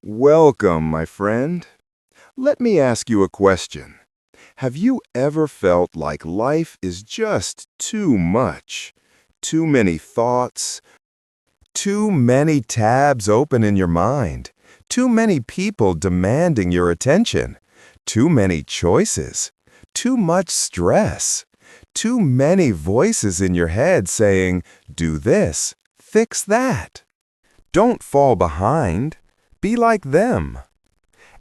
Welcome, my friend. Let me ask you a question. Have you ever felt like life is just too much? Too many thoughts, too many tabs open in your mind, too many people demanding your attention, too many choices, too much stress, too many voices in your head saying, do this, fix that. Don't fall behind. Be like them.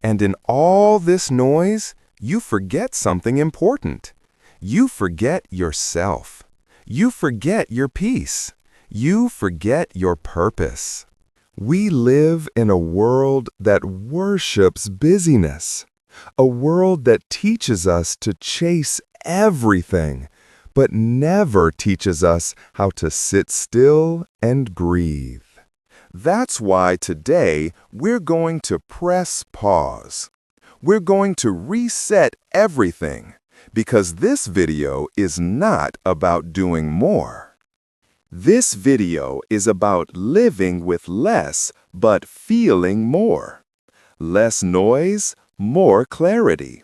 And in all this noise, you forget something important. You forget yourself. You forget your peace. You forget your purpose. We live in a world that worships busyness, a world that teaches us to chase everything, but never teaches us how to sit still and breathe. That's why today we're going to press pause. We're going to reset everything because this video is not about doing more. This video is about living with less but feeling more. Less noise, more clarity.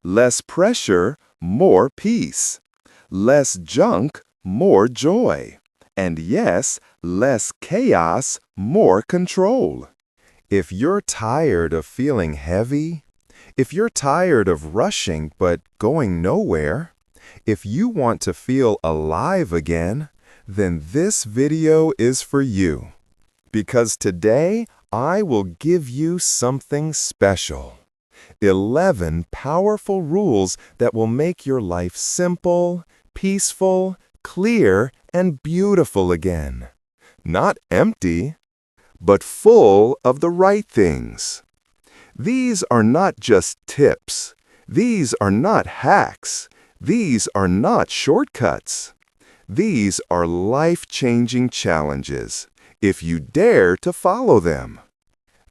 Less pressure, more peace. Less junk, more joy. And yes, less chaos, more control. If you're tired of feeling heavy, if you're tired of rushing but going nowhere, if you want to feel alive again, then this video is for you. Because today, I will give you something special. 11 powerful rules that will make your life simple, peaceful, clear, and beautiful again. Not empty, but full of the right things. These are not just tips. These are not hacks. These are not shortcuts. These are life-changing challenges, if you dare to follow them.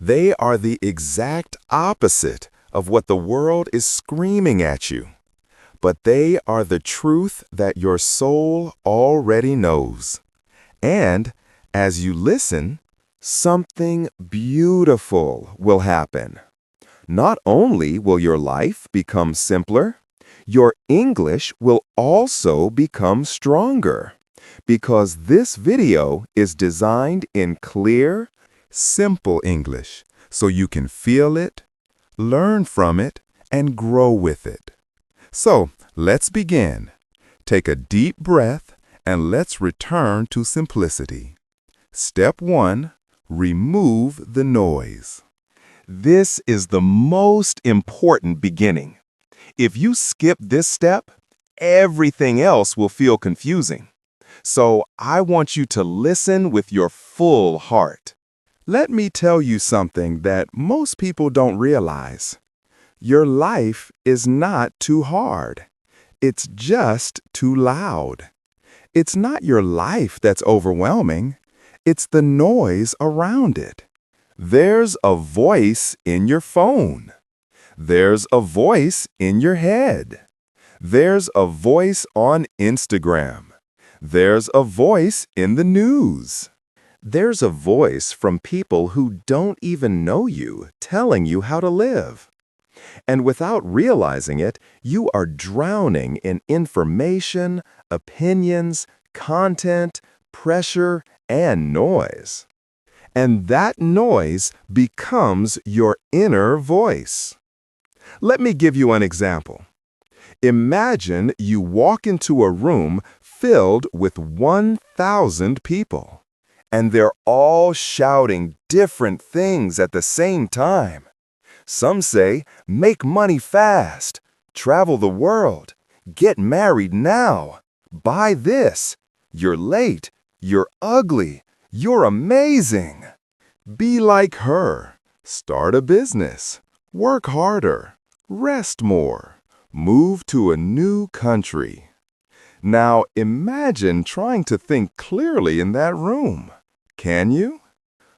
They are the exact opposite of what the world is screaming at you. But they are the truth that your soul already knows. And as you listen, something beautiful will happen. Not only will your life become simpler, your English will also become stronger. Because this video is designed in clear, simple English, so you can feel it, learn from it, and grow with it. So, let's begin. Take a deep breath and let's return to simplicity. Step 1, remove the noise. This is the most important beginning. If you skip this step, everything else will feel confusing. So, I want you to listen with your full heart. Let me tell you something that most people don't realize. Your life is not too hard. It's just too loud. It's not your life that's overwhelming. It's the noise around it. There's a voice in your phone. There's a voice in your head. There's a voice on Instagram. There's a voice in the news. There's a voice from people who don't even know you telling you how to live. And without realizing it, you are drowning in information, opinions, content, pressure, and noise. And that noise becomes your inner voice. Let me give you an example. Imagine you walk into a room filled with 1,000 people, and they're all shouting different things at the same time. Some say, make money fast, travel the world, get married now, buy this, you're late, you're ugly, you're amazing. Be like her, start a business, work harder, rest more, move to a new country. Now imagine trying to think clearly in that room. Can you?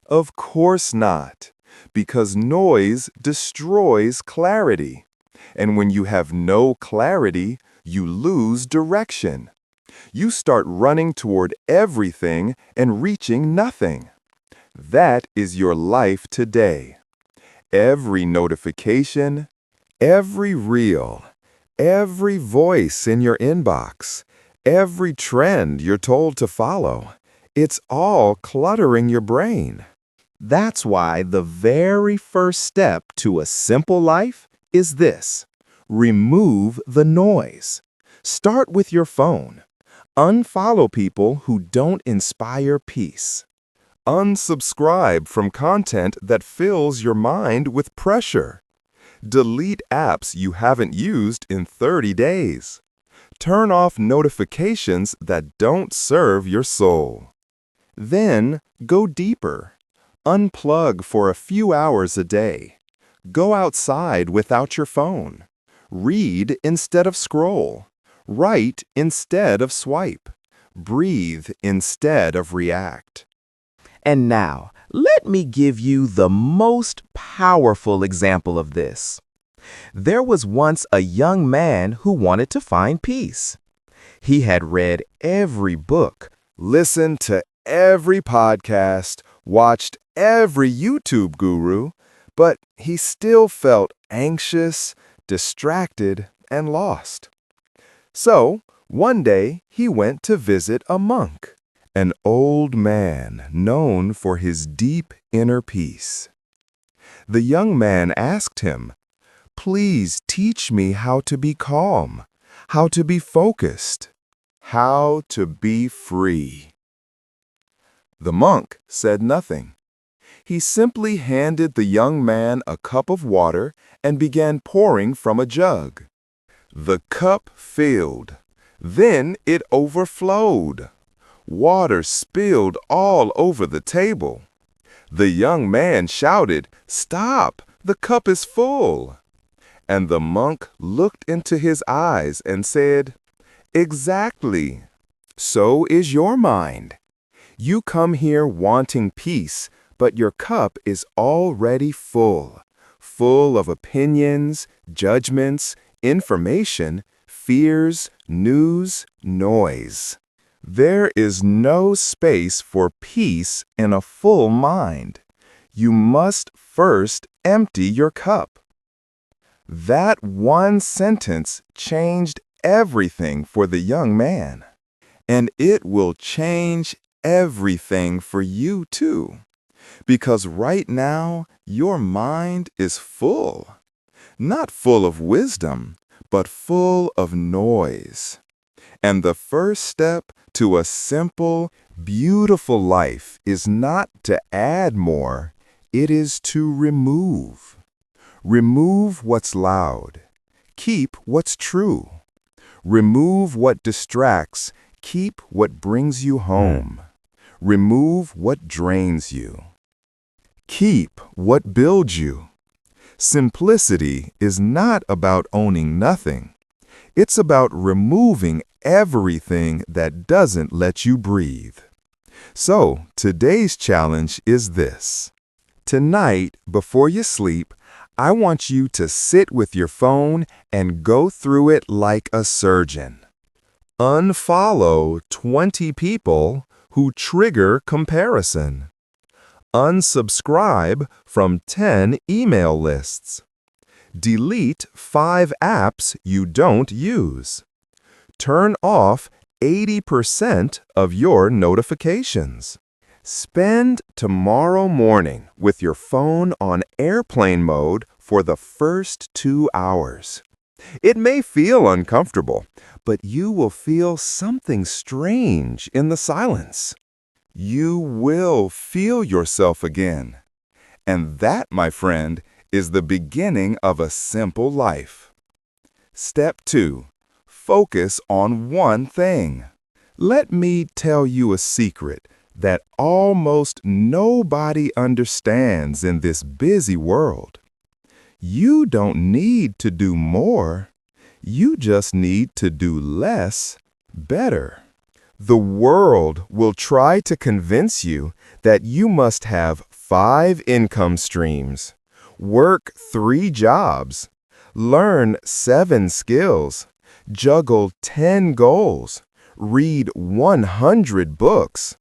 Of course not. Because noise destroys clarity. And when you have no clarity, you lose direction. You start running toward everything and reaching nothing. That is your life today. Every notification, every reel, every voice in your inbox, every trend you're told to follow, it's all cluttering your brain. That's why the very first step to a simple life is this: remove the noise. Start with your phone. Unfollow people who don't inspire peace. Unsubscribe from content that fills your mind with pressure. Delete apps you haven't used in 30 days. Turn off notifications that don't serve your soul. Then go deeper. Unplug for a few hours a day. Go outside without your phone. Read instead of scroll. Write instead of swipe. Breathe instead of react. And now, let me give you the most powerful example of this. There was once a young man who wanted to find peace. He had read every book, listened to every podcast, watched every YouTube guru, but he still felt anxious, distracted, and lost. So, one day, he went to visit a monk, an old man known for his deep inner peace. The young man asked him, "Please teach me how to be calm, how to be focused, how to be free." The monk said nothing. He simply handed the young man a cup of water and began pouring from a jug. The cup filled. Then it overflowed. Water spilled all over the table. The young man shouted, "Stop! The cup is full." And the monk looked into his eyes and said, "Exactly. So is your mind. You come here wanting peace, but your cup is already full, full of opinions, judgments, information, fears, news, noise. There is no space for peace in a full mind. You must first empty your cup." That one sentence changed everything for the young man. And it will change everything for you too. Because right now, your mind is full. Not full of wisdom, but full of noise. And the first step to a simple, beautiful life is not to add more, it is to remove. Remove what's loud. Keep what's true. Remove what distracts. Keep what brings you home. Remove what drains you. Keep what builds you. Simplicity is not about owning nothing. It's about removing everything that doesn't let you breathe. So, today's challenge is this. Tonight, before you sleep, I want you to sit with your phone and go through it like a surgeon. Unfollow 20 people who trigger comparison. Unsubscribe from 10 email lists. Delete 5 apps you don't use. Turn off 80% of your notifications. Spend tomorrow morning with your phone on airplane mode for the first 2 hours. It may feel uncomfortable, but you will feel something strange in the silence. You will feel yourself again. And that, my friend, is the beginning of a simple life. Step 2. Focus on one thing. Let me tell you a secret that almost nobody understands in this busy world. You don't need to do more. You just need to do less, better. The world will try to convince you that you must have 5 income streams, work 3 jobs, learn 7 skills, juggle 10 goals, read 100 books,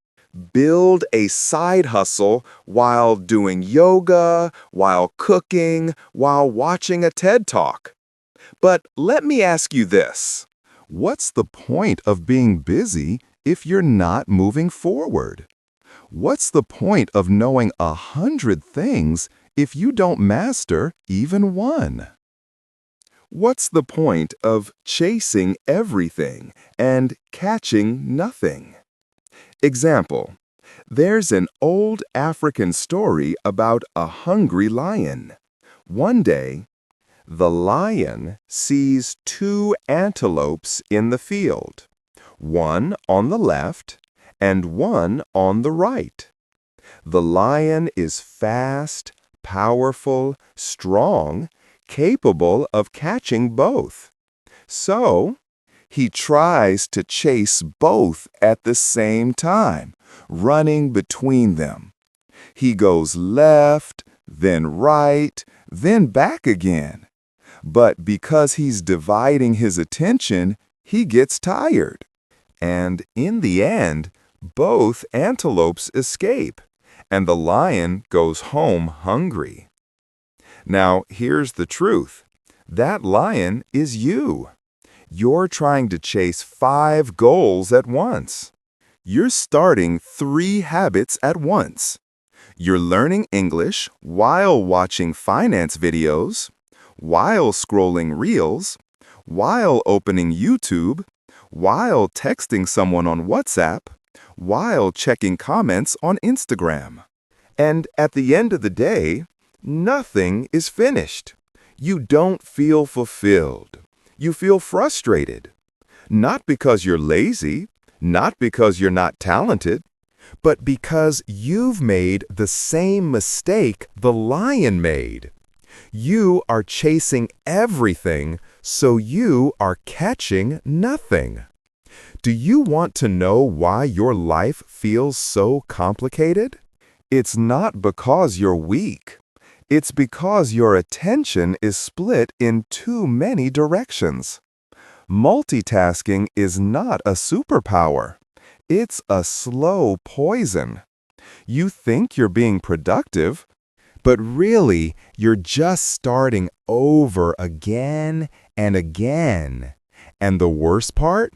Build a side hustle while doing yoga, while cooking, while watching a TED Talk. But let me ask you this. What's the point of being busy if you're not moving forward? What's the point of knowing 100 things if you don't master even one? What's the point of chasing everything and catching nothing? Example, there's an old African story about a hungry lion. One day, the lion sees two antelopes in the field, one on the left and one on the right. The lion is fast, powerful, strong, capable of catching both. So, he tries to chase both at the same time, running between them. He goes left, then right, then back again. But because he's dividing his attention, he gets tired. And in the end, both antelopes escape, and the lion goes home hungry. Now, here's the truth. That lion is you. You're trying to chase 5 goals at once. You're starting 3 habits at once. You're learning English while watching finance videos, while scrolling reels, while opening YouTube, while texting someone on WhatsApp, while checking comments on Instagram. And at the end of the day, nothing is finished. You don't feel fulfilled. You feel frustrated. Not because you're lazy, not because you're not talented, but because you've made the same mistake the lion made. You are chasing everything, so you are catching nothing. Do you want to know why your life feels so complicated? It's not because you're weak. It's because your attention is split in too many directions. Multitasking is not a superpower. It's a slow poison. You think you're being productive, but really you're just starting over again and again. And the worst part?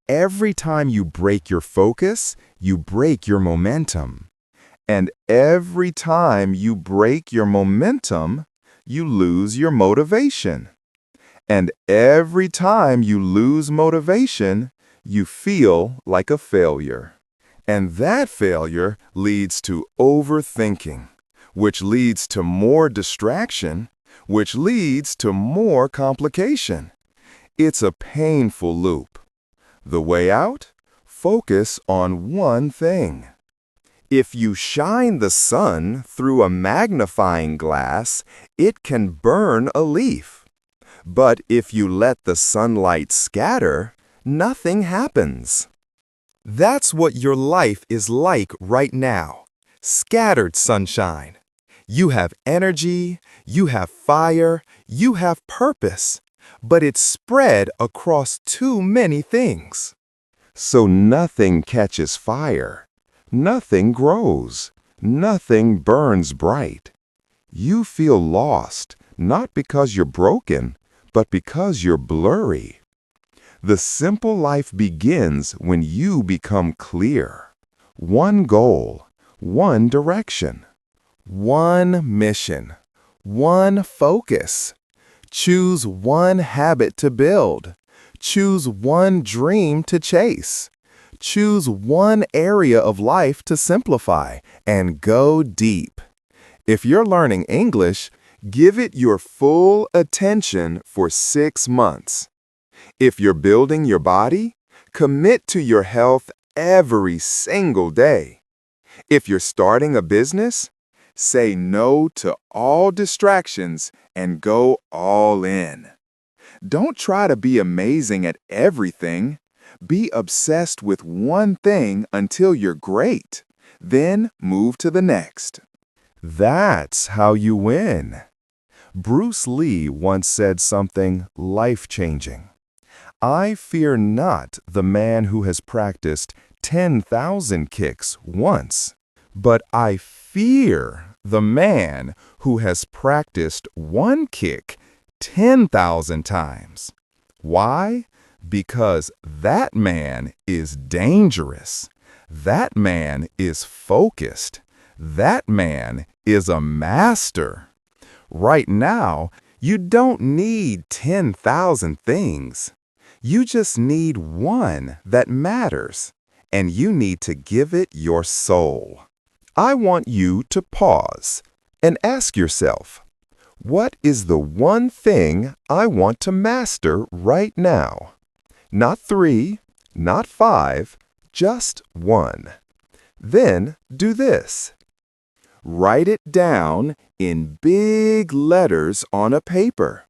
Every time you break your focus, you break your momentum. And every time you break your momentum, you lose your motivation. And every time you lose motivation, you feel like a failure. And that failure leads to overthinking, which leads to more distraction, which leads to more complication. It's a painful loop. The way out? Focus on one thing. If you shine the sun through a magnifying glass, it can burn a leaf. But if you let the sunlight scatter, nothing happens. That's what your life is like right now. Scattered sunshine. You have energy, you have fire, you have purpose, but it's spread across too many things. So nothing catches fire. Nothing grows. Nothing burns bright. You feel lost, not because you're broken, but because you're blurry. The simple life begins when you become clear. One goal, one direction, one mission, one focus. Choose one habit to build. Choose one dream to chase. Choose one area of life to simplify and go deep. If you're learning English, give it your full attention for 6 months. If you're building your body, commit to your health every single day. If you're starting a business, say no to all distractions and go all in. Don't try to be amazing at everything. Be obsessed with one thing until you're great. Then move to the next. That's how you win. Bruce Lee once said something life-changing. I fear not the man who has practiced 10,000 kicks once, but I fear the man who has practiced one kick 10,000 times. Why? Because that man is dangerous. That man is focused. That man is a master. Right now, you don't need 10,000 things. You just need one that matters, and you need to give it your soul. I want you to pause and ask yourself, what is the one thing I want to master right now? Not 3, not 5, just 1. Then do this. Write it down in big letters on a paper.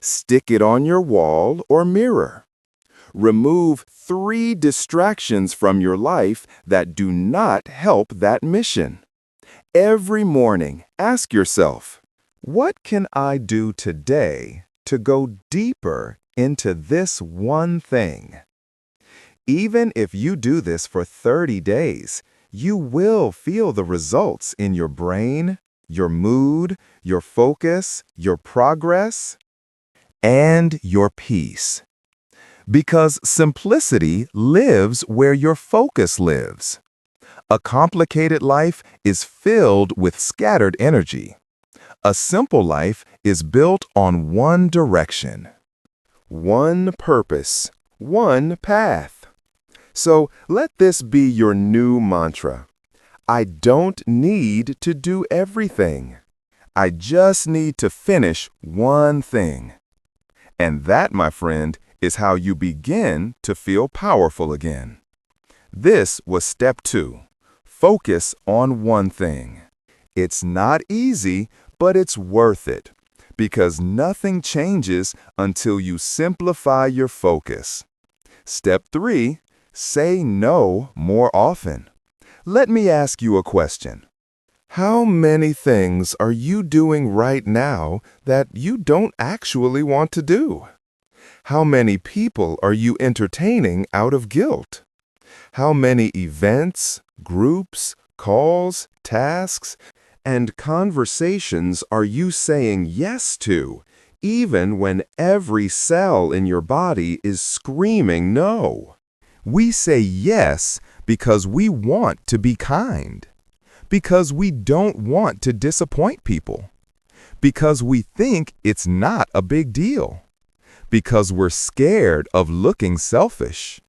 Stick it on your wall or mirror. Remove 3 distractions from your life that do not help that mission. Every morning, ask yourself, what can I do today to go deeper into this one thing? Even if you do this for 30 days, you will feel the results in your brain, your mood, your focus, your progress, and your peace. Because simplicity lives where your focus lives. A complicated life is filled with scattered energy. A simple life is built on one direction, one purpose, one path. So let this be your new mantra. I don't need to do everything. I just need to finish one thing. And that, my friend, is how you begin to feel powerful again. This was step 2. Focus on one thing. It's not easy, but it's worth it, because nothing changes until you simplify your focus. Step 3, say no more often. Let me ask you a question. How many things are you doing right now that you don't actually want to do? How many people are you entertaining out of guilt? How many events, groups, calls, tasks, and conversations are you saying yes to, even when every cell in your body is screaming no? We say yes because we want to be kind, because we don't want to disappoint people, because we think it's not a big deal, because we're scared of looking selfish.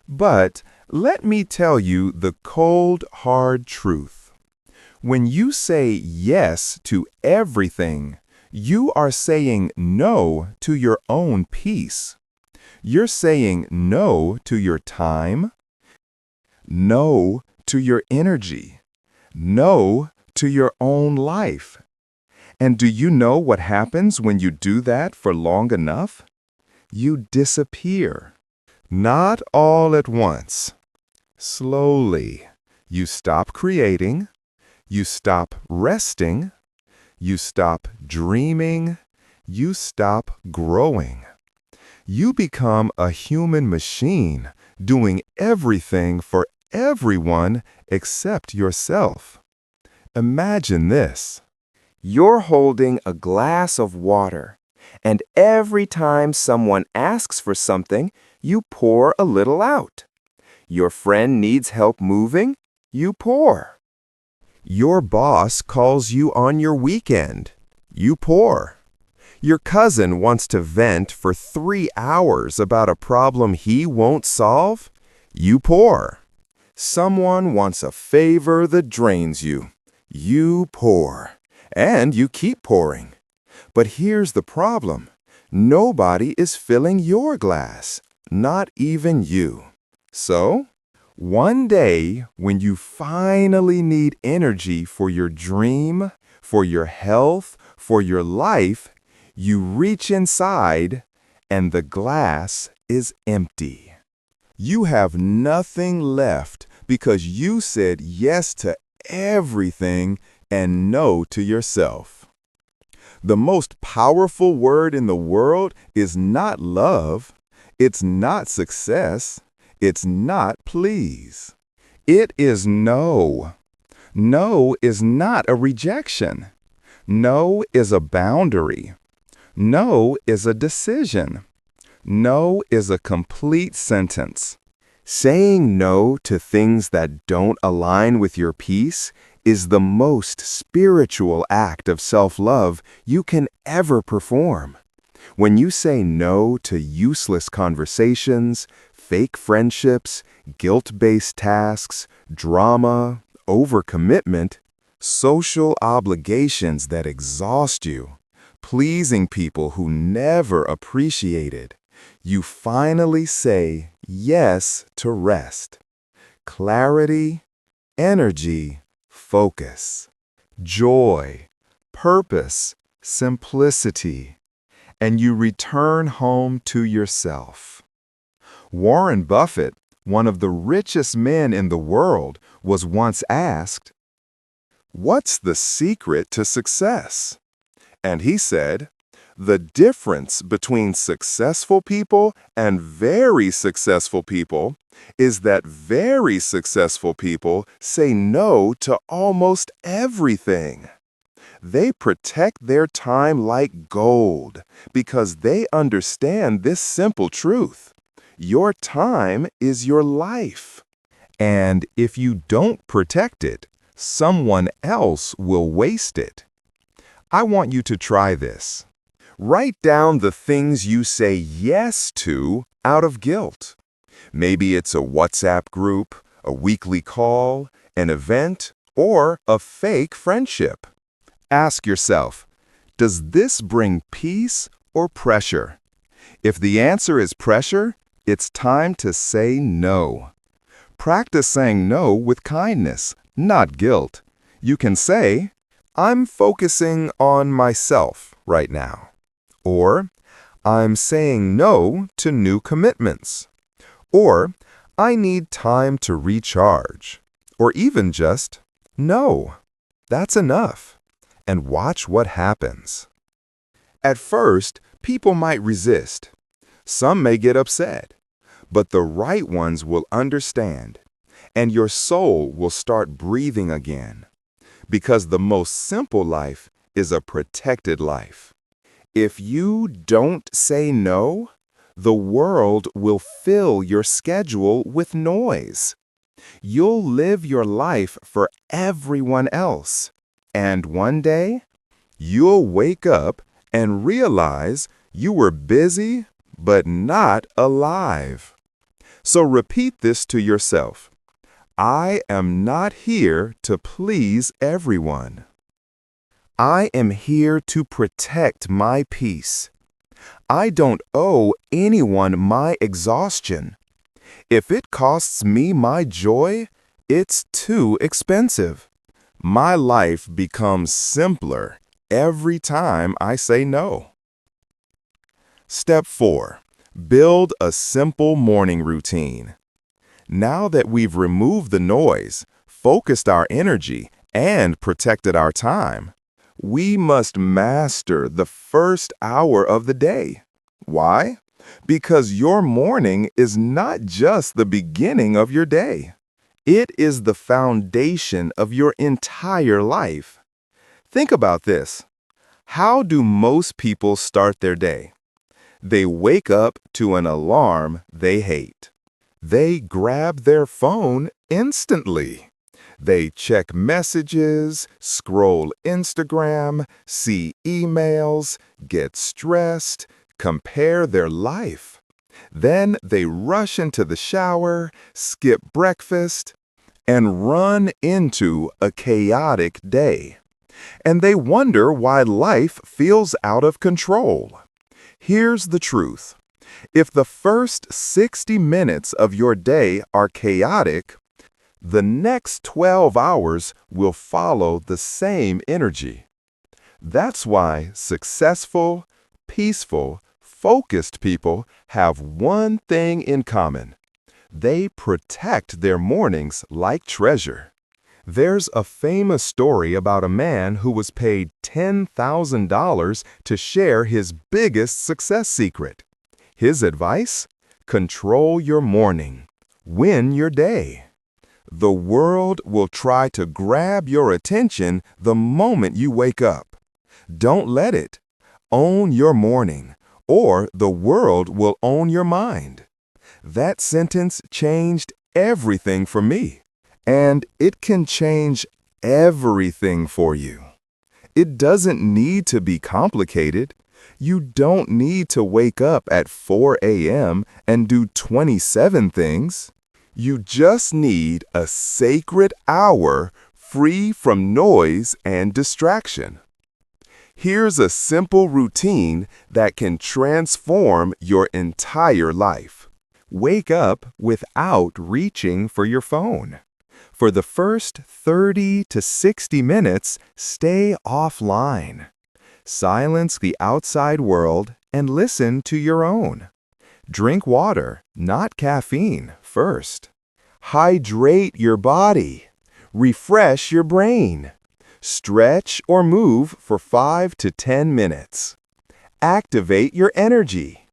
But let me tell you the cold, hard truth. When you say yes to everything, you are saying no to your own peace. You're saying no to your time, no to your energy, no to your own life. And do you know what happens when you do that for long enough? You disappear. Not all at once. Slowly. You stop creating. You stop resting. You stop dreaming. You stop growing. You become a human machine doing everything for everyone except yourself. Imagine this. You're holding a glass of water, and every time someone asks for something, you pour a little out. Your friend needs help moving, you pour. Your boss calls you on your weekend, you pour. Your cousin wants to vent for 3 hours about a problem he won't solve, you pour. Someone wants a favor that drains you, you pour. And you keep pouring. But here's the problem. Nobody is filling your glass, not even you. So, one day when you finally need energy for your dream, for your health, for your life, you reach inside and the glass is empty. You have nothing left because you said yes to everything and no to yourself. The most powerful word in the world is not love. It's not success. It's not please. It is no. No is not a rejection. No is a boundary. No is a decision. No is a complete sentence. Saying no to things that don't align with your peace is the most spiritual act of self-love you can ever perform. When you say no to useless conversations, fake friendships, guilt-based tasks, drama, overcommitment, social obligations that exhaust you, pleasing people who never appreciated, you finally say yes to rest, clarity, energy, focus, joy, purpose, simplicity, and you return home to yourself. Warren Buffett, one of the richest men in the world, was once asked, "What's the secret to success?" And he said, "The difference between successful people and very successful people is that very successful people say no to almost everything. They protect their time like gold because they understand this simple truth. Your time is your life. And if you don't protect it, someone else will waste it." I want you to try this. Write down the things you say yes to out of guilt. Maybe it's a WhatsApp group, a weekly call, an event, or a fake friendship. Ask yourself, does this bring peace or pressure? If the answer is pressure, it's time to say no. Practice saying no with kindness, not guilt. You can say, "I'm focusing on myself right now." Or, "I'm saying no to new commitments." Or, "I need time to recharge." Or even just, "No." That's enough. And watch what happens. At first, people might resist. Some may get upset. But the right ones will understand. And your soul will start breathing again. Because the most simple life is a protected life. If you don't say no, the world will fill your schedule with noise. You'll live your life for everyone else. And one day, you'll wake up and realize you were busy but not alive. So repeat this to yourself. I am not here to please everyone. I am here to protect my peace. I don't owe anyone my exhaustion. If it costs me my joy, it's too expensive. My life becomes simpler every time I say no. Step 4. Build a simple morning routine. Now that we've removed the noise, focused our energy, and protected our time, we must master the first hour of the day. Why? Because your morning is not just the beginning of your day. It is the foundation of your entire life. Think about this. How do most people start their day? They wake up to an alarm they hate. They grab their phone instantly. They check messages, scroll Instagram, see emails, get stressed, compare their life. Then they rush into the shower, skip breakfast, and run into a chaotic day. And they wonder why life feels out of control. Here's the truth. If the first 60 minutes of your day are chaotic, the next 12 hours will follow the same energy. That's why successful, peaceful, focused people have one thing in common. They protect their mornings like treasure. There's a famous story about a man who was paid $10,000 to share his biggest success secret. His advice? Control your morning. Win your day. The world will try to grab your attention the moment you wake up. Don't let it. Own your morning, or the world will own your mind. That sentence changed everything for me, and it can change everything for you. It doesn't need to be complicated. You don't need to wake up at 4 a.m. and do 27 things. You just need a sacred hour free from noise and distraction. Here's a simple routine that can transform your entire life. Wake up without reaching for your phone. For the first 30 to 60 minutes, stay offline. Silence the outside world and listen to your own. Drink water, not caffeine, first. Hydrate your body. Refresh your brain. Stretch or move for 5 to 10 minutes. Activate your energy.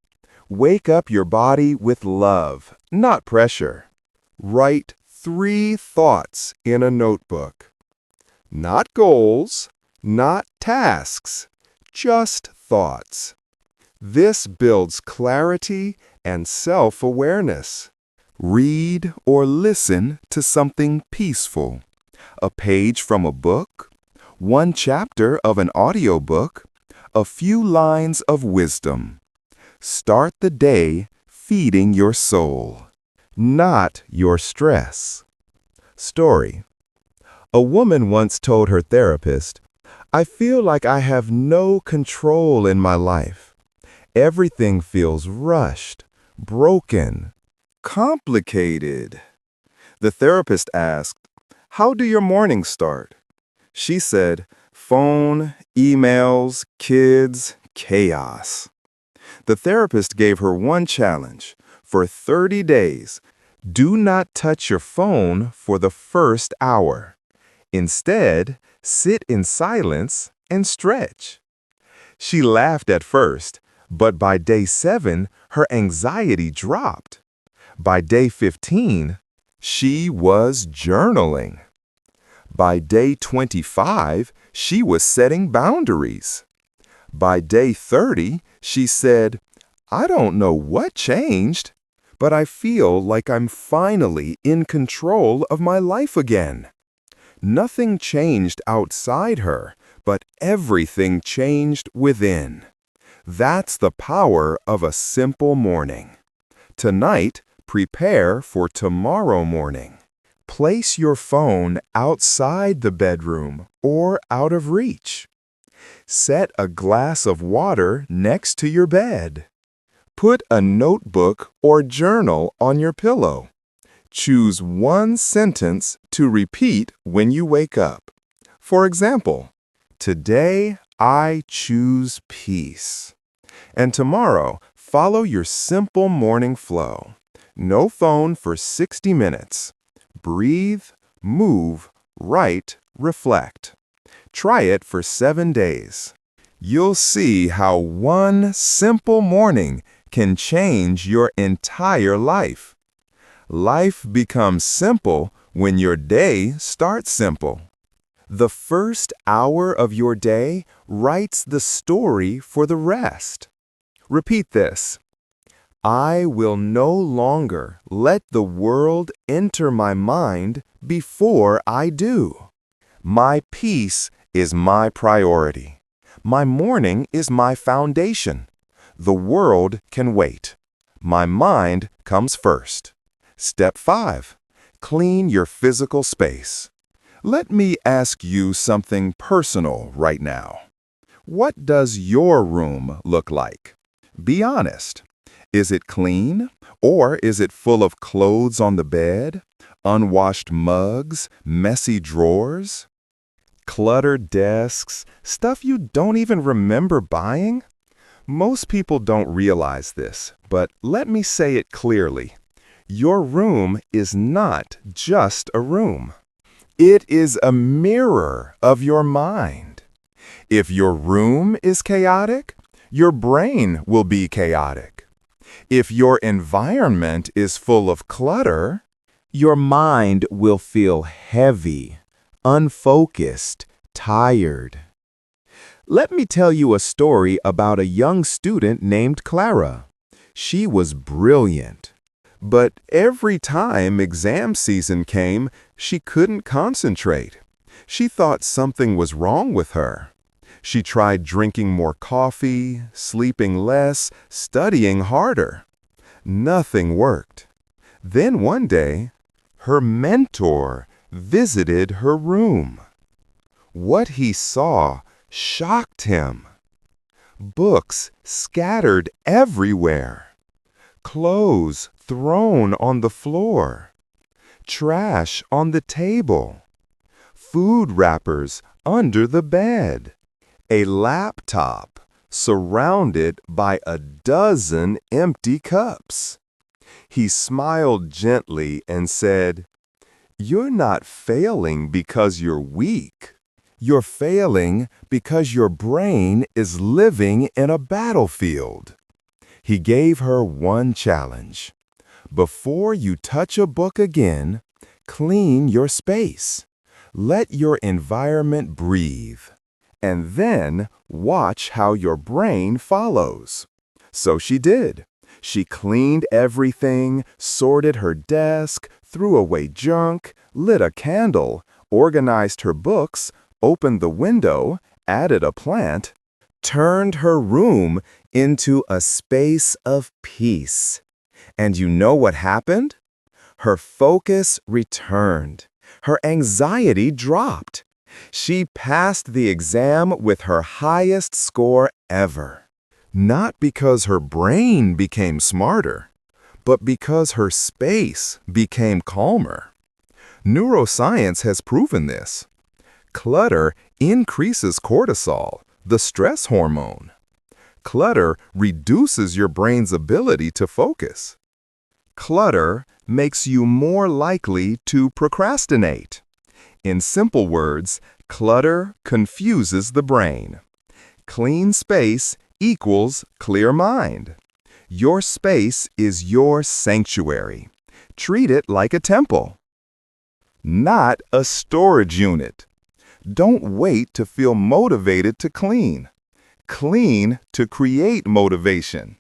Wake up your body with love, not pressure. Write 3 thoughts in a notebook. Not goals, not tasks, just thoughts. This builds clarity and self-awareness. Read or listen to something peaceful. A page from a book, 1 chapter of an audiobook, a few lines of wisdom. Start the day feeding your soul, not your stress. Story. A woman once told her therapist, "I feel like I have no control in my life. Everything feels rushed, broken, complicated." The therapist asked, "How do your mornings start?" She said, "Phone, emails, kids, chaos." The therapist gave her one challenge. For 30 days, do not touch your phone for the first hour. Instead, sit in silence and stretch. She laughed at first, but by day 7, her anxiety dropped. By day 15, she was journaling. By day 25, she was setting boundaries. By day 30, she said, "I don't know what changed, but I feel like I'm finally in control of my life again." Nothing changed outside her, but everything changed within. That's the power of a simple morning. Tonight, prepare for tomorrow morning. Place your phone outside the bedroom or out of reach. Set a glass of water next to your bed. Put a notebook or journal on your pillow. Choose 1 sentence to repeat when you wake up. For example, "Today I choose peace." And tomorrow, follow your simple morning flow. No phone for 60 minutes. Breathe, move, write, reflect. Try it for 7 days. You'll see how one simple morning can change your entire life. Life becomes simple when your day starts simple. The first hour of your day writes the story for the rest. Repeat this. I will no longer let the world enter my mind before I do. My peace is my priority. My morning is my foundation. The world can wait. My mind comes first. Step 5. Clean your physical space. Let me ask you something personal right now. What does your room look like? Be honest. Is it clean, or is it full of clothes on the bed, unwashed mugs, messy drawers, cluttered desks, stuff you don't even remember buying? Most people don't realize this, but let me say it clearly. Your room is not just a room. It is a mirror of your mind. If your room is chaotic, your brain will be chaotic. If your environment is full of clutter, Your mind will feel heavy, unfocused, tired. Let me tell you a story about a young student named Clara. She was brilliant. But every time exam season came, she couldn't concentrate. She thought something was wrong with her. She tried drinking more coffee, sleeping less, studying harder. Nothing worked. Then one day, her mentor visited her room. What he saw shocked him. Books scattered everywhere. Clothes thrown on the floor. Trash on the table. Food wrappers under the bed. A laptop surrounded by a dozen empty cups. He smiled gently and said, "You're not failing because you're weak. You're failing because your brain is living in a battlefield." He gave her one challenge. Before you touch a book again, clean your space. Let your environment breathe. And then watch how your brain follows. So she did. She cleaned everything, sorted her desk, threw away junk, lit a candle, organized her books, opened the window, added a plant, turned her room into a space of peace. And you know what happened? Her focus returned. Her anxiety dropped. She passed the exam with her highest score ever. Not because her brain became smarter, but because her space became calmer. Neuroscience has proven this. Clutter increases cortisol, the stress hormone. Clutter reduces your brain's ability to focus. Clutter makes you more likely to procrastinate. In simple words, clutter confuses the brain. Clean space equals clear mind. Your space is your sanctuary. Treat it like a temple, not a storage unit. Don't wait to feel motivated to clean. Clean to create motivation.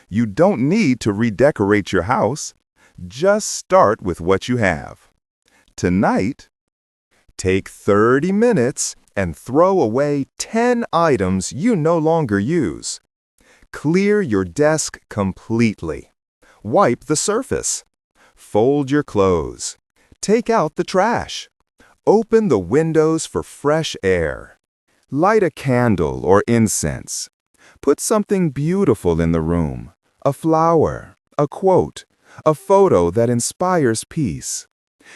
You don't need to redecorate your house. Just start with what you have. Tonight, take 30 minutes and throw away 10 items you no longer use. Clear your desk completely. Wipe the surface. Fold your clothes. Take out the trash. Open the windows for fresh air. Light a candle or incense. Put something beautiful in the room. A flower, a quote, a photo that inspires peace.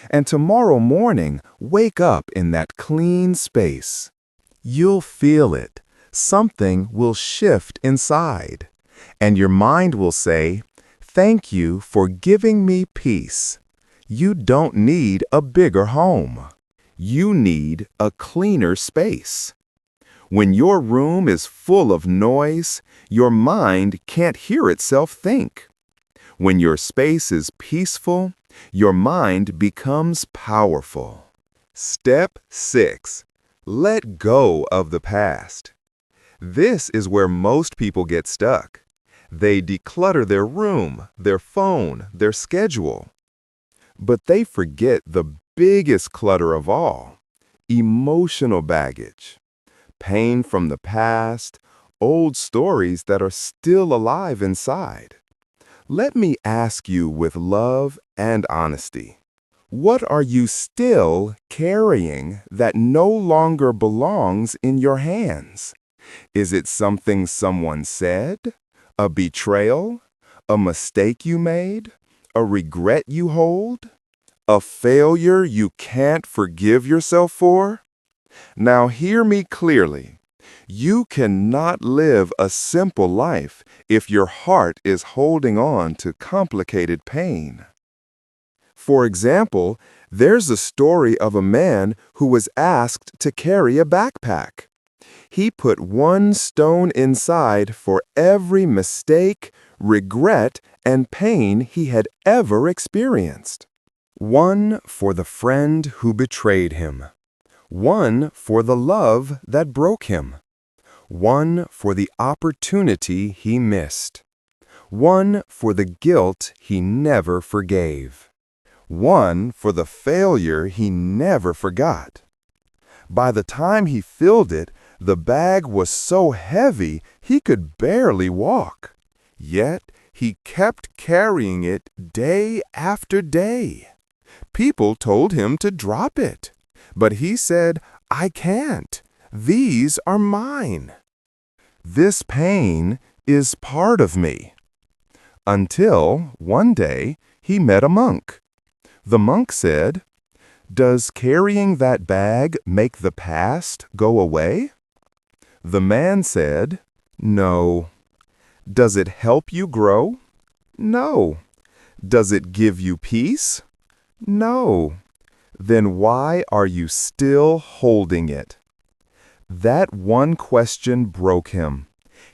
And tomorrow morning, wake up in that clean space. You'll feel it. Something will shift inside. And your mind will say, "Thank you for giving me peace." You don't need a bigger home. You need a cleaner space. When your room is full of noise, your mind can't hear itself think. When your space is peaceful, your mind becomes powerful. Step 6. Let go of the past. This is where most people get stuck. They declutter their room, their phone, their schedule. But they forget the biggest clutter of all: emotional baggage. Pain from the past, old stories that are still alive inside. Let me ask you with love and honesty. What are you still carrying that no longer belongs in your hands? Is it something someone said? A betrayal? A mistake you made? A regret you hold? A failure you can't forgive yourself for? Now hear me clearly. You cannot live a simple life if your heart is holding on to complicated pain. For example, there's a story of a man who was asked to carry a backpack. He put one stone inside for every mistake, regret, and pain he had ever experienced. One for the friend who betrayed him. One for the love that broke him. One for the opportunity he missed. One for the guilt he never forgave. One for the failure he never forgot. By the time he filled it, the bag was so heavy he could barely walk. Yet he kept carrying it day after day. People told him to drop it, but he said, "I can't. These are mine. This pain is part of me." Until one day he met a monk. The monk said, "Does carrying that bag make the past go away?" The man said, "No." "Does it help you grow?" "No." "Does it give you peace?" "No." "Then why are you still holding it?" That one question broke him.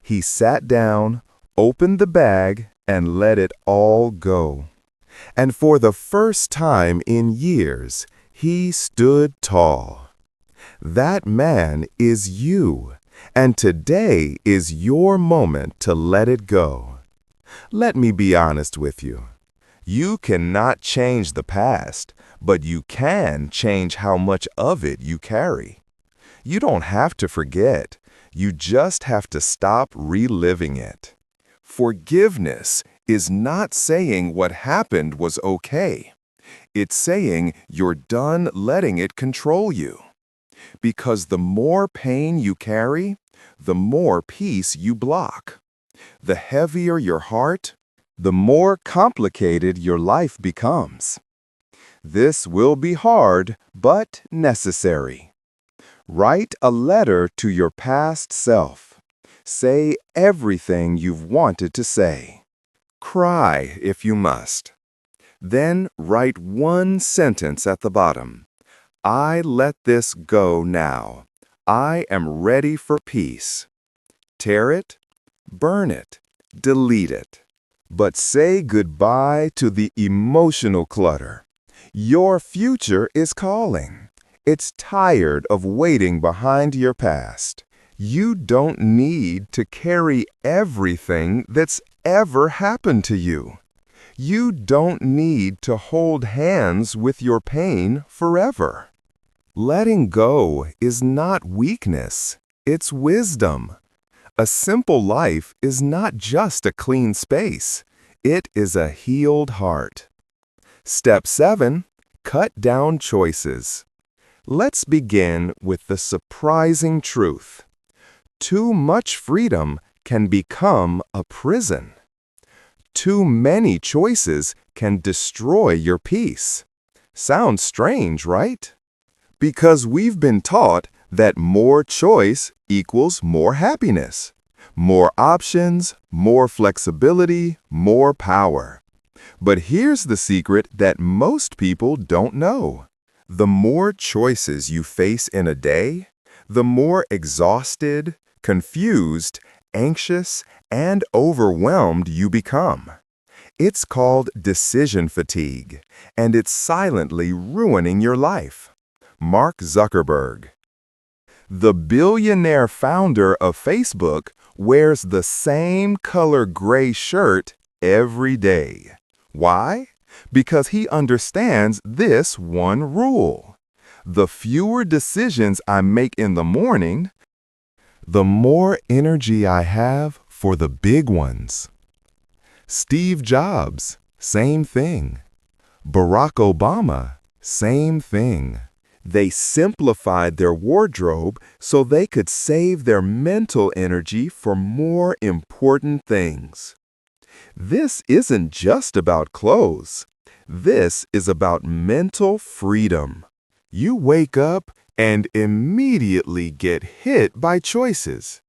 He sat down, opened the bag, and let it all go. And for the first time in years, he stood tall. That man is you, and today is your moment to let it go. Let me be honest with you. You cannot change the past, but you can change how much of it you carry. You don't have to forget. You just have to stop reliving it. Forgiveness is not saying what happened was okay. It's saying you're done letting it control you. Because the more pain you carry, the more peace you block. The heavier your heart, the more complicated your life becomes. This will be hard, but necessary. Write a letter to your past self. Say everything you've wanted to say. Cry if you must. Then write one sentence at the bottom. "I let this go now. I am ready for peace." Tear it, burn it, delete it. But say goodbye to the emotional clutter. Your future is calling. It's tired of waiting behind your past. You don't need to carry everything that's ever happened to you. You don't need to hold hands with your pain forever. Letting go is not weakness, it's wisdom. A simple life is not just a clean space, it is a healed heart. Step 7. Cut down choices. Let's begin with the surprising truth. Too much freedom can become a prison. Too many choices can destroy your peace. Sounds strange, right? Because we've been taught that more choice equals more happiness. More options, more flexibility, more power. But here's the secret that most people don't know. The more choices you face in a day, the more exhausted, confused, anxious, and overwhelmed you become. It's called decision fatigue, and it's silently ruining your life. Mark Zuckerberg. The billionaire founder of Facebook wears the same color gray shirt every day. Why? Because he understands this one rule. The fewer decisions I make in the morning, the more energy I have for the big ones. Steve Jobs, same thing. Barack Obama, same thing. They simplified their wardrobe so they could save their mental energy for more important things. This isn't just about clothes. This is about mental freedom. You wake up and immediately get hit by choices.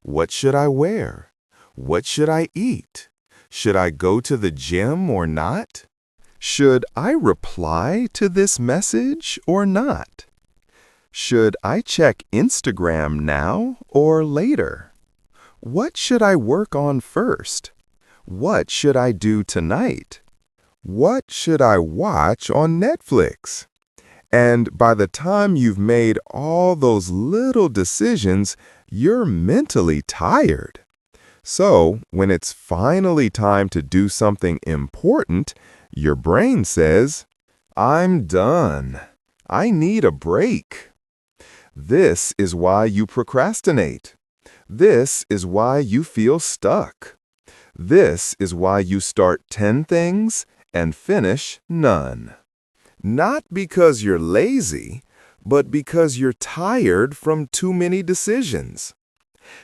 What should I wear? What should I eat? Should I go to the gym or not? Should I reply to this message or not? Should I check Instagram now or later? What should I work on first? What should I do tonight? What should I watch on Netflix? And by the time you've made all those little decisions, you're mentally tired. So, when it's finally time to do something important, your brain says, I'm done. I need a break. This is why you procrastinate. This is why you feel stuck. This is why you start 10 things and finish none. Not because you're lazy, but because you're tired from too many decisions.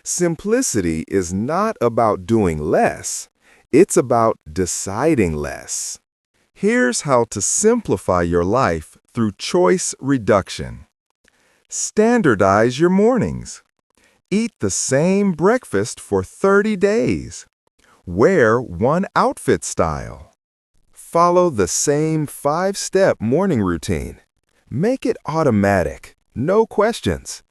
Simplicity is not about doing less. It's about deciding less. Here's how to simplify your life through choice reduction. Standardize your mornings. Eat the same breakfast for 30 days. Wear one outfit style. Follow the same 5-step morning routine. Make it automatic, no questions.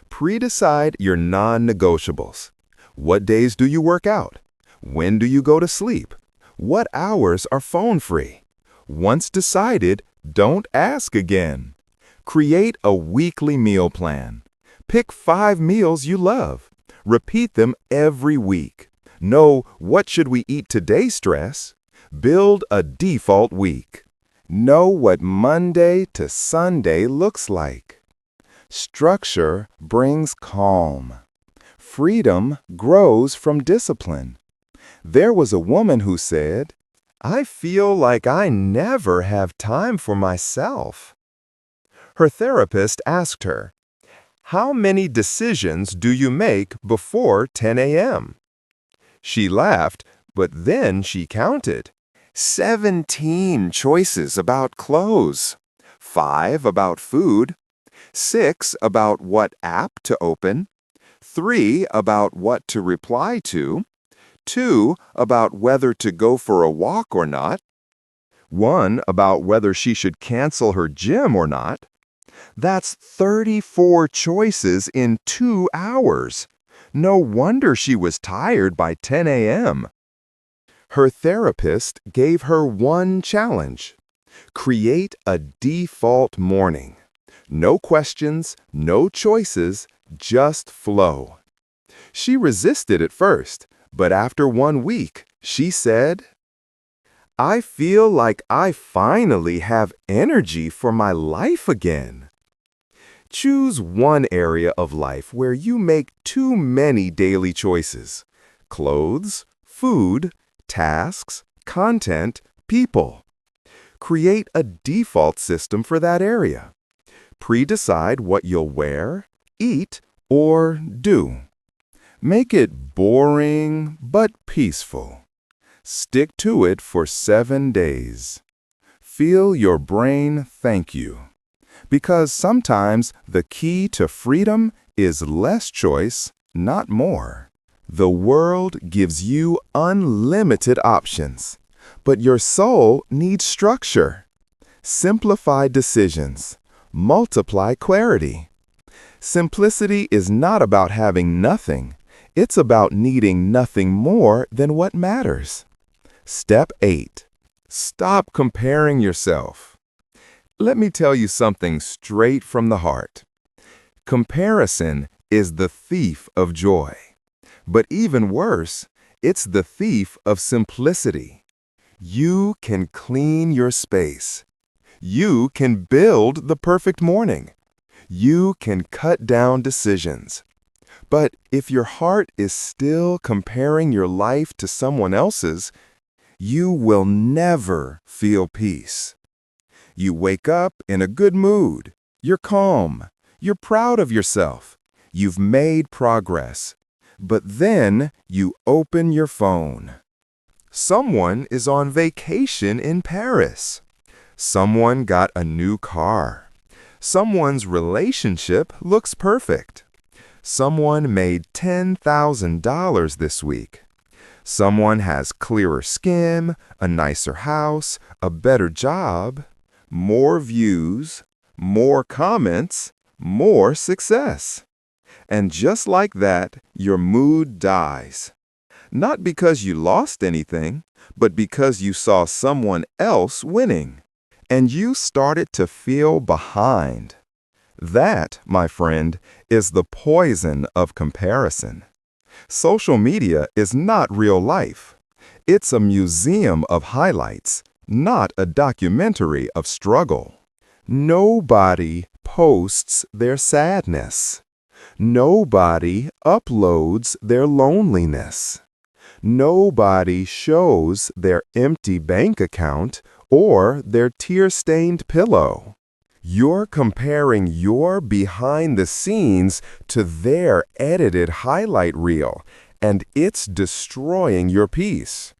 Pre-decide your non-negotiables. What days do you work out? When do you go to sleep? What hours are phone-free? Once decided, don't ask again. Create a weekly meal plan. Pick 5 meals you love. Repeat them every week. No, what should we eat today stress. Build a default week. Know what Monday to Sunday looks like. Structure brings calm. Freedom grows from discipline. There was a woman who said, I feel like I never have time for myself. Her therapist asked her, how many decisions do you make before 10 a.m.? She laughed, but then she counted. 17 choices about clothes, 5 about food, 6 about what app to open, 3 about what to reply to, 2 about whether to go for a walk or not, 1 about whether she should cancel her gym or not. That's 34 choices in 2 hours. No wonder she was tired by 10 a.m. Her therapist gave her one challenge. Create a default morning. No questions, no choices, just flow. She resisted at first, but after 1 week, she said, I feel like I finally have energy for my life again. Choose one area of life where you make too many daily choices. Clothes, food, tasks, content, people. Create a default system for that area. Pre-decide what you'll wear, eat, or do. Make it boring but peaceful. Stick to it for 7 days. Feel your brain thank you. Because sometimes the key to freedom is less choice, not more. The world gives you unlimited options, but your soul needs structure. Simplify decisions. Multiply clarity. Simplicity is not about having nothing. It's about needing nothing more than what matters. Step 8. Stop comparing yourself. Let me tell you something straight from the heart. Comparison is the thief of joy. But even worse, it's the thief of simplicity. You can clean your space. You can build the perfect morning. You can cut down decisions. But if your heart is still comparing your life to someone else's, you will never feel peace. You wake up in a good mood. You're calm. You're proud of yourself. You've made progress. But then you open your phone. Someone is on vacation in Paris. Someone got a new car. Someone's relationship looks perfect. Someone made $10,000 this week. Someone has clearer skin, a nicer house, a better job, more views, more comments, more success. And just like that, your mood dies. Not because you lost anything, but because you saw someone else winning. And you started to feel behind. That, my friend, is the poison of comparison. Social media is not real life. It's a museum of highlights, not a documentary of struggle. Nobody posts their sadness. Nobody uploads their loneliness. Nobody shows their empty bank account or their tear-stained pillow. You're comparing your behind the scenes to their edited highlight reel, and it's destroying your peace.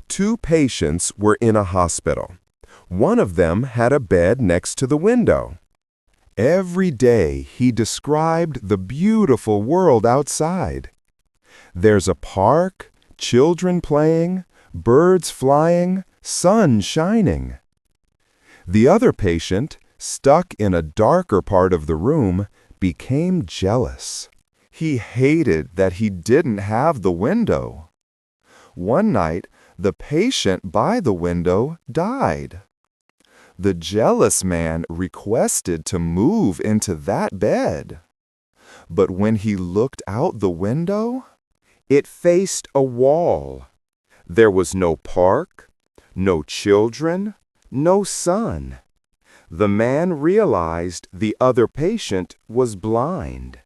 Two patients were in a hospital. One of them had a bed next to the window. Every day he described the beautiful world outside. There's a park, children playing, birds flying, sun shining. The other patient, stuck in a darker part of the room, became jealous. He hated that he didn't have the window. One night, the patient by the window died. The jealous man requested to move into that bed. But when he looked out the window, it faced a wall. There was no park, no children, no sun. The man realized the other patient was blind.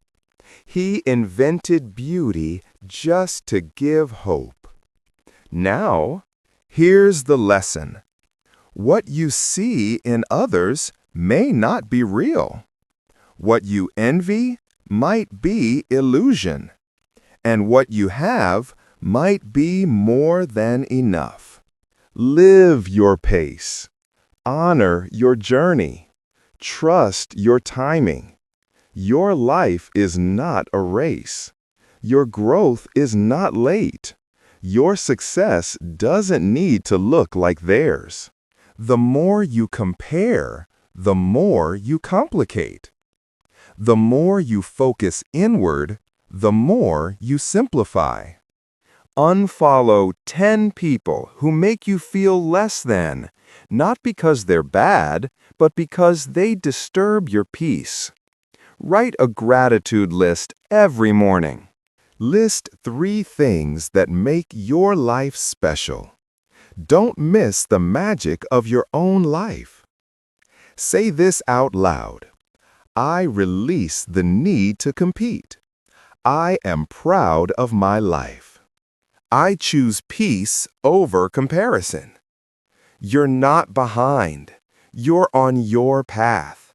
He invented beauty just to give hope. Now, here's the lesson. What you see in others may not be real. What you envy might be illusion. And what you have might be more than enough. Live your pace. Honor your journey. Trust your timing. Your life is not a race. Your growth is not late. Your success doesn't need to look like theirs. The more you compare, the more you complicate. The more you focus inward, the more you simplify. Unfollow 10 people who make you feel less than, not because they're bad, but because they disturb your peace. Write a gratitude list every morning. List 3 things that make your life special. Don't miss the magic of your own life. Say this out loud. I release the need to compete. I am proud of my life. I choose peace over comparison. You're not behind. You're on your path.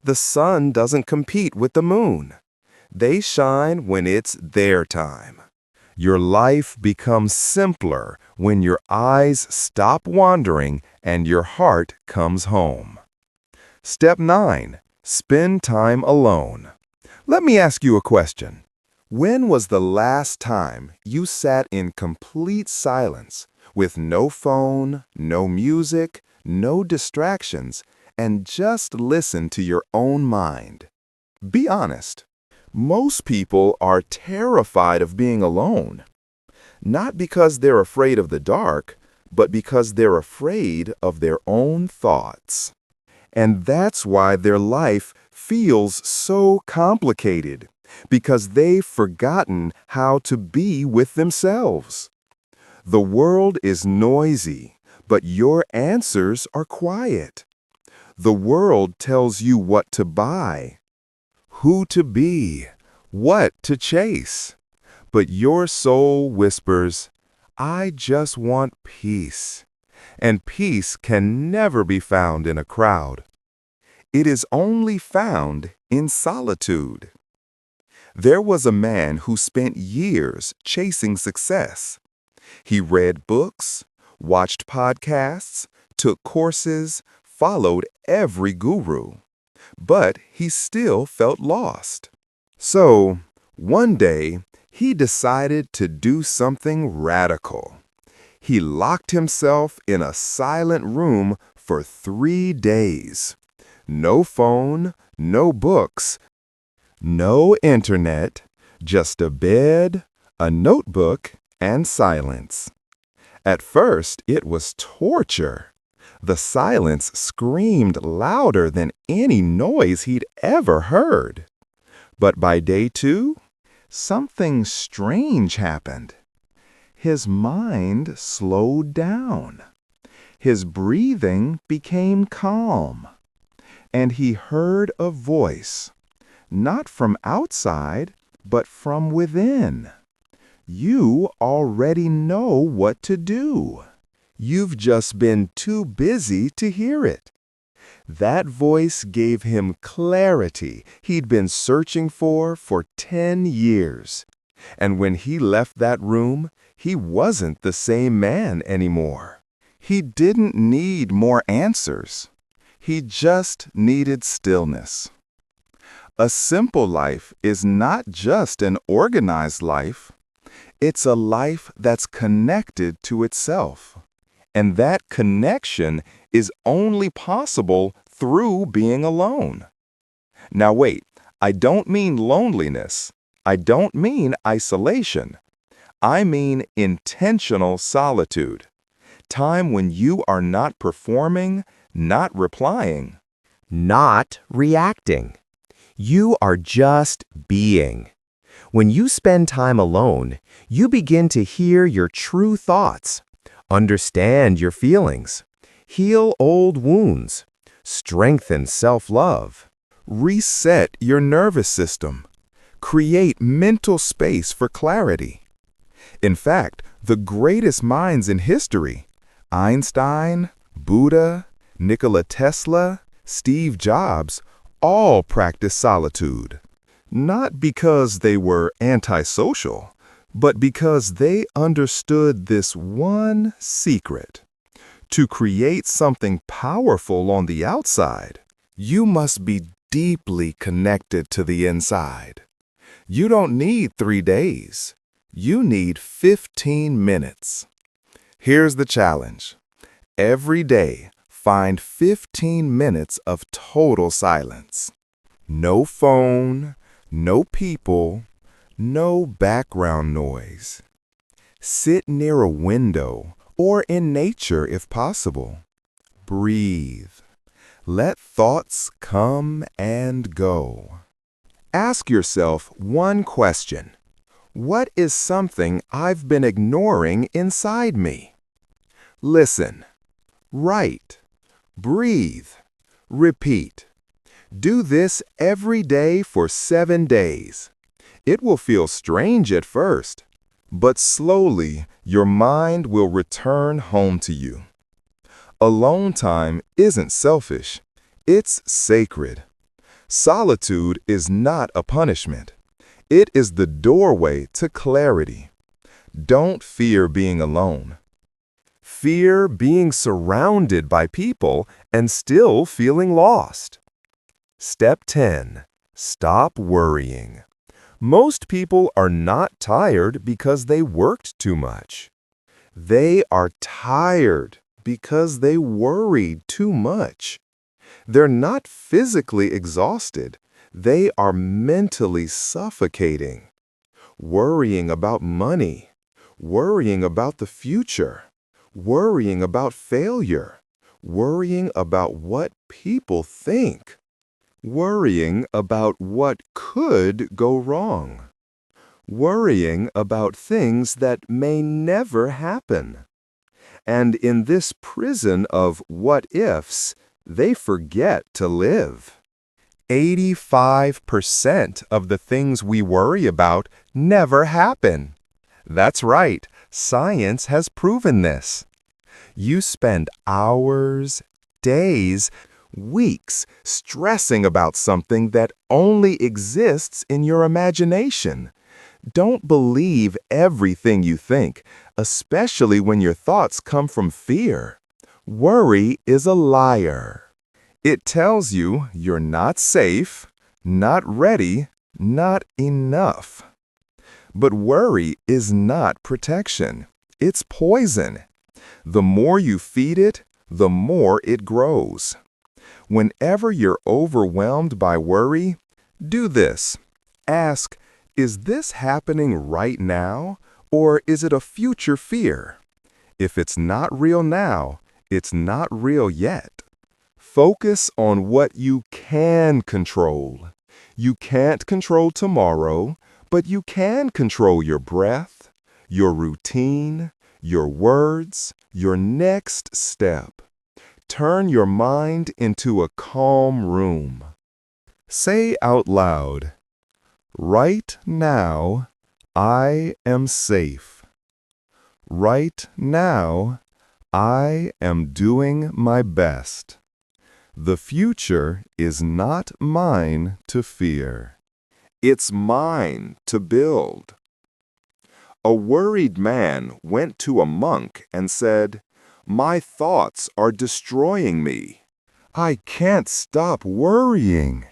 The sun doesn't compete with the moon. They shine when it's their time. Your life becomes simpler when your eyes stop wandering and your heart comes home. Step 9. Spend time alone. Let me ask you a question. When was the last time you sat in complete silence with no phone, no music, no distractions, and just listened to your own mind? Be honest. Most people are terrified of being alone. Not because they're afraid of the dark, but because they're afraid of their own thoughts. And that's why their life feels so complicated, because they've forgotten how to be with themselves. The world is noisy, but your answers are quiet. The world tells you what to buy, who to be, what to chase. But your soul whispers, I just want peace. And peace can never be found in a crowd. It is only found in solitude. There was a man who spent years chasing success. He read books, watched podcasts, took courses, followed every guru. But he still felt lost. So, one day, he decided to do something radical. He locked himself in a silent room for 3 days. No phone, no books, no internet, just a bed, a notebook, and silence. At first, it was torture. The silence screamed louder than any noise he'd ever heard. But by day 2, something strange happened. His mind slowed down. His breathing became calm. And he heard a voice, not from outside, but from within. You already know what to do. You've just been too busy to hear it. That voice gave him clarity he'd been searching for 10 years. And when he left that room, he wasn't the same man anymore. He didn't need more answers. He just needed stillness. A simple life is not just an organized life. It's a life that's connected to itself. And that connection is only possible through being alone. Now wait, I don't mean loneliness. I don't mean isolation. I mean intentional solitude. Time when you are not performing, not replying, not reacting. You are just being. When you spend time alone, you begin to hear your true thoughts, understand your feelings, heal old wounds, strengthen self-love, reset your nervous system, create mental space for clarity. In fact, the greatest minds in history, Einstein, Buddha, Nikola Tesla, Steve Jobs, all practiced solitude. Not because they were antisocial, but because they understood this one secret. To create something powerful on the outside, you must be deeply connected to the inside. You don't need 3 days. You need 15 minutes. Here's the challenge. Every day, find 15 minutes of total silence. No phone, no people, no background noise. Sit near a window or in nature if possible. Breathe. Let thoughts come and go. Ask yourself one question. What is something I've been ignoring inside me? Listen. Write. Breathe. Repeat. Do this every day for 7 days. It will feel strange at first, but slowly your mind will return home to you. Alone time isn't selfish. It's sacred. Solitude is not a punishment. It is the doorway to clarity. Don't fear being alone. Fear being surrounded by people and still feeling lost. Step 10. Stop worrying. Most people are not tired because they worked too much. They are tired because they worried too much. They're not physically exhausted. They are mentally suffocating. Worrying about money, worrying about the future, worrying about failure, worrying about what people think, worrying about what could go wrong, worrying about things that may never happen. And in this prison of what-ifs, they forget to live. 85% of the things we worry about never happen. That's right, science has proven this. You spend hours, days, weeks stressing about something that only exists in your imagination. Don't believe everything you think, especially when your thoughts come from fear. Worry is a liar. It tells you you're not safe, not ready, not enough. But worry is not protection. It's poison. The more you feed it, the more it grows. Whenever you're overwhelmed by worry, do this. Ask, is this happening right now, Or is it a future fear? If it's not real now, it's not real yet. Focus on what you can control. You can't control tomorrow, but you can control your breath, your routine, your words, your next step. Turn your mind into a calm room. Say out loud, "Right now, I am safe. Right now, I am doing my best. The future is not mine to fear. It's mine to build." A worried man went to a monk and said, "My thoughts are destroying me. I can't stop worrying."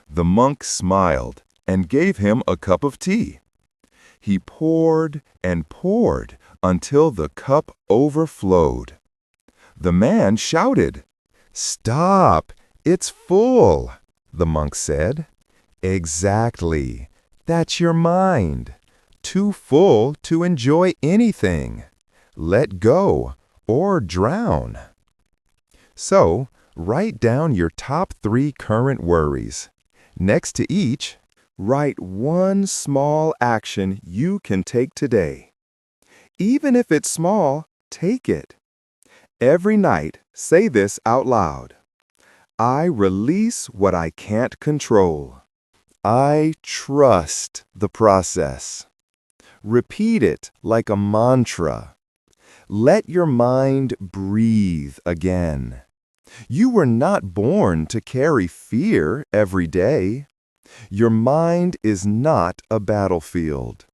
The monk smiled and gave him a cup of tea. He poured and poured until the cup overflowed. The man shouted, "Stop! It's full," the monk said. "Exactly. That's your mind. Too full to enjoy anything. Let go or drown." So, write down your top 3 current worries. Next to each, write one small action you can take today. Even if it's small, take it. Every night, say this out loud. I release what I can't control. I trust the process. Repeat it like a mantra. Let your mind breathe again. You were not born to carry fear every day. Your mind is not a battlefield.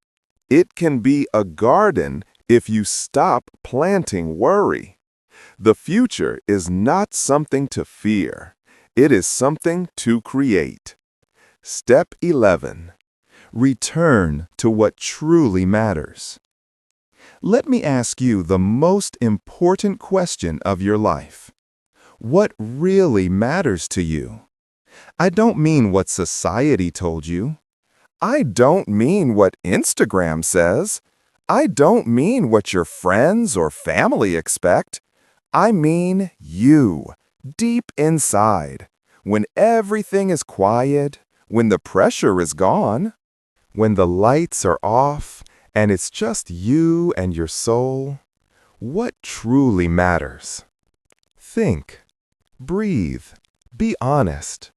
It can be a garden if you stop planting worry. The future is not something to fear. It is something to create. Step 11. Return to what truly matters. Let me ask you the most important question of your life. What really matters to you? I don't mean what society told you. I don't mean what Instagram says. I don't mean what your friends or family expect. I mean you, deep inside, when everything is quiet, when the pressure is gone, when the lights are off and it's just you and your soul. What truly matters? Think, breathe, be honest.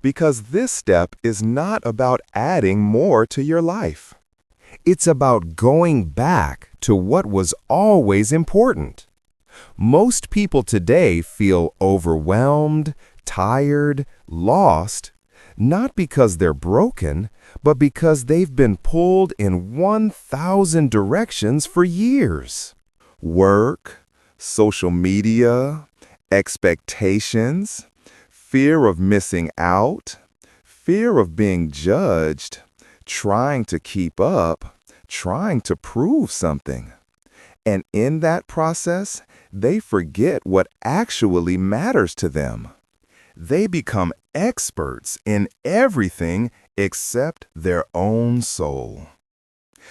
Because this step is not about adding more to your life. It's about going back to what was always important. Most people today feel overwhelmed, tired, lost, not because they're broken, but because they've been pulled in 1,000 directions for years. Work, social media, expectations, fear of missing out, fear of being judged, trying to keep up, trying to prove something. And in that process, they forget what actually matters to them. They become experts in everything except their own soul.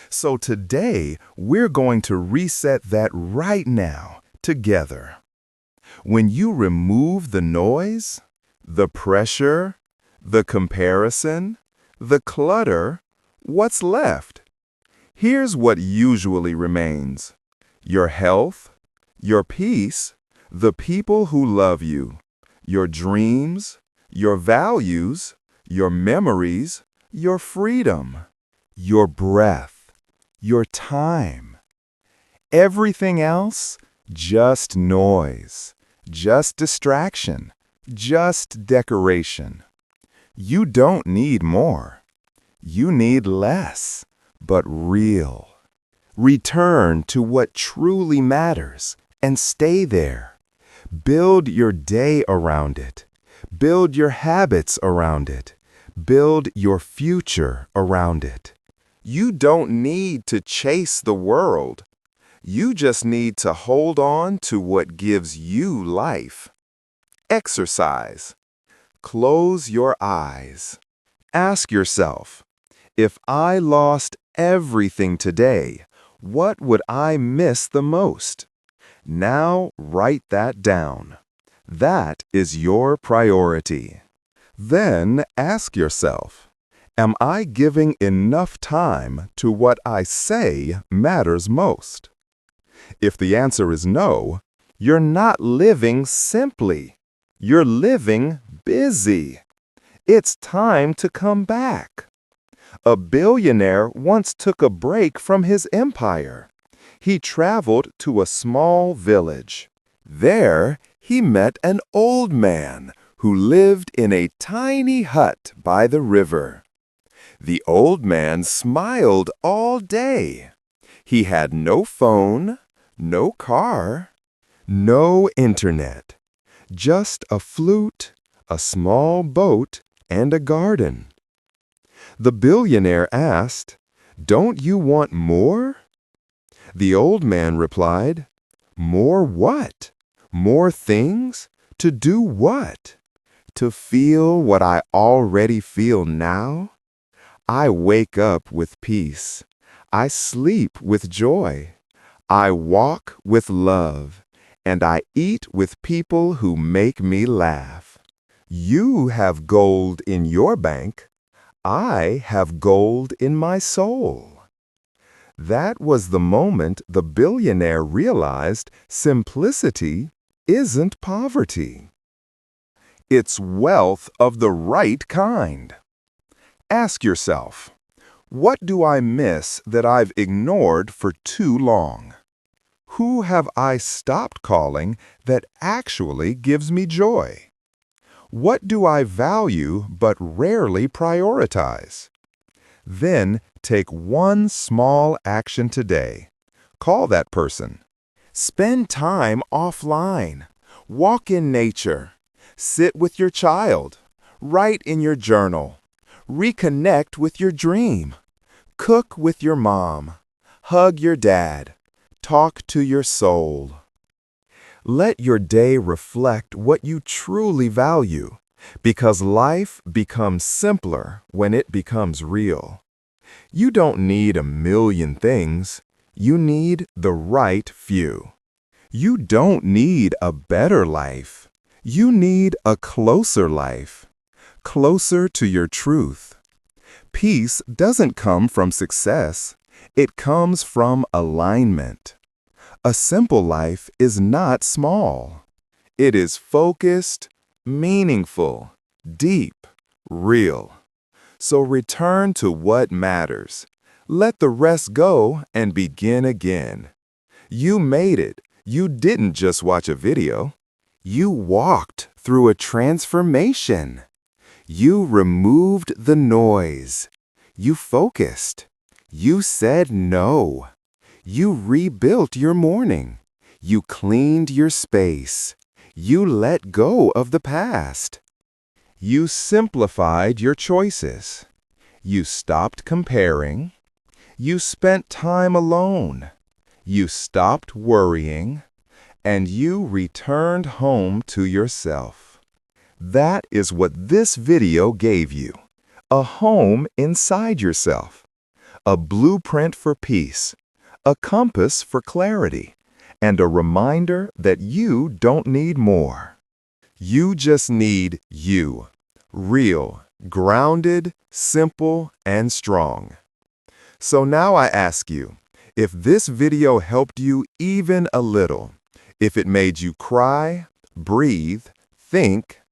So today, we're going to reset that right now, together. When you remove the noise, the pressure, the comparison, the clutter, what's left? Here's what usually remains: your health, your peace, the people who love you, your dreams, your values, your memories, your freedom, your breath, your time. Everything else, just noise, just distraction, just decoration. You don't need more. You need less, but real. Return to what truly matters and stay there. Build your day around it. Build your habits around it. Build your future around it. You don't need to chase the world. You just need to hold on to what gives you life. Exercise. Close your eyes. Ask yourself, if I lost everything today, what would I miss the most? Now write that down. That is your priority. Then ask yourself, am I giving enough time to what I say matters most? If the answer is no, You're not living simply. You're living busy. It's time to come back. A billionaire once took a break from his empire. He traveled to a small village. There, he met an old man who lived in a tiny hut by the river. The old man smiled all day. He had no phone, no car, no internet, just a flute, a small boat, and a garden. The billionaire asked, "Don't you want more?" The old man replied, "More what? More things? To do what? To feel what I already feel now? I wake up with peace. I sleep with joy. I walk with love. And I eat with people who make me laugh. You have gold in your bank. I have gold in my soul." That was the moment the billionaire realized simplicity isn't poverty. It's wealth of the right kind. Ask yourself, what do I miss that I've ignored for too long? Who have I stopped calling that actually gives me joy? What do I value but rarely prioritize? Then take one small action today. Call that person. Spend time offline. Walk in nature. Sit with your child. Write in your journal. Reconnect with your dream. Cook with your mom. Hug your dad. Talk to your soul. Let your day reflect what you truly value, because life becomes simpler when it becomes real. You don't need a million things. You need the right few. You don't need a better life. You need a closer life, closer to your truth. Peace doesn't come from success. It comes from alignment. A simple life is not small. It is focused, meaningful, deep, real. So return to what matters. Let the rest go and begin again. You made it. You didn't just watch a video. You walked through a transformation. You removed the noise. You focused. You said no. You rebuilt your morning. You cleaned your space. You let go of the past. You simplified your choices. You stopped comparing. You spent time alone. You stopped worrying. And you returned home to yourself. That is what this video gave you. A home inside yourself. A blueprint for peace. A compass for clarity, and a reminder that you don't need more. You just need you. Real, grounded, simple, and strong. So now I ask you, if this video helped you even a little, if it made you cry, breathe, think,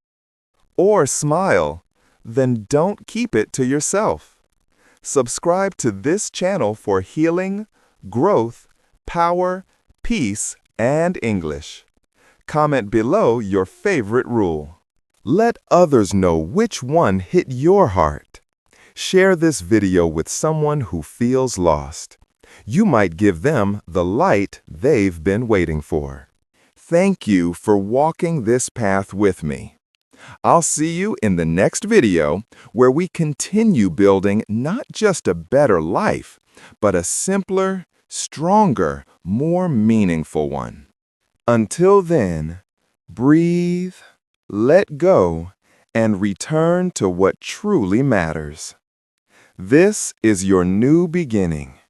or smile, then don't keep it to yourself. Subscribe to this channel for healing, growth, power, peace, and English. Comment below your favorite rule. Let others know which one hit your heart. Share this video with someone who feels lost. You might give them the light they've been waiting for. Thank you for walking this path with me. I'll see you in the next video where we continue building not just a better life, but a simpler, stronger, more meaningful one. Until then, breathe, let go, and return to what truly matters. This is your new beginning.